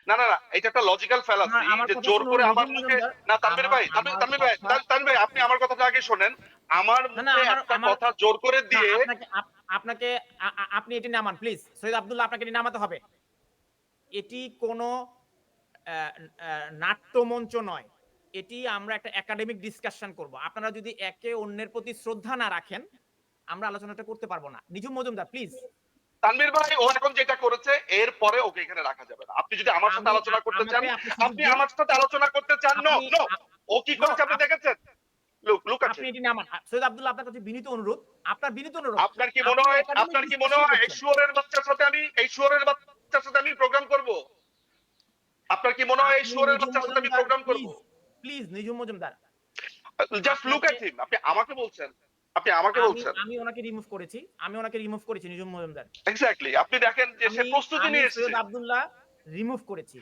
না না না, এটা একটা লজিক্যাল ফ্যালাসি আমার যে কথা জোর শুনুন করে আমার নিজুম মুখে, মজুমদার। না তানভীর ভাই, আমার তানভীর ভাই, কথা তানভীর ভাই আপনি আমার কথাটা আগে শোনেন। আমার না, না, মুখে আমার একটা আমার কথা জোর করে না, দিয়ে, আপনাকে আপনি এটি নামান প্লিজ। সৈয়দ আব্দুল্লাহ, আপনাকে এটি নামাতে হবে। এটি কোনো অ্যা অ্যা নাট্যমঞ্চ নয়। এটি আমরা একটা একাডেমিক ডিসকাশন করব। আপনারা যদি একে অন্যের প্রতি শ্রদ্ধা না রাখেন, আমরা আলোচনাটা করতে পারব না। নিজুম মজুমদার প্লিজ। তানভীর ভাই ও এখন যেটা করেছে এর পরে ওকে এখানে রাখা যাবে না। আপনি যদি আমার সাথে আলোচনা করতে চান, আমাকে আপনি সুযোগ আপনি দিন। আমার সাথে আলোচনা করতে চান, নো আপনি নো, আ ও কি নো করেছে আপনি আপ দেখেছেন? লুক অ্যাট আপনি হিম। এটি নামান। সৈয়দ আব্দুল্লাহ, আপনার কাছে বিনীত অনুরোধ। আপনার বিনীত অনুরোধ। আপনার কি মনে আপনি হয়, একাডেমিক আপনার কি মনে ডিসকাশন হয় এই করছেন। শুয়োরের বাচ্চার সাথে আমি, এই শুয়োরের বাচ্চার সাথে আমি প্রোগ্রাম করব? আপনার কি মনে হয় এই আপনি শুয়োরের নিজুম বাচ্চার সাথে আমি মজুমদার প্রোগ্রাম করব? Please, please Nijhum Majumdar. Just look আপনাকে অ্যাট হিম। আপনি আমাকে বলছেন, আপনি আমাকে আমি বলছেন। আমি ওনাকে রিমুভ করেছি। আমি ওনাকে রিমুভ করেছি নিজুম মজুমদার। এক্স্যাক্টলি। আপনি দেখেন যে সে আমি প্রস্তুতি আমি নিয়ে সৈয়দ এসছে। আব্দুল্লাহ রিমুভ করেছি।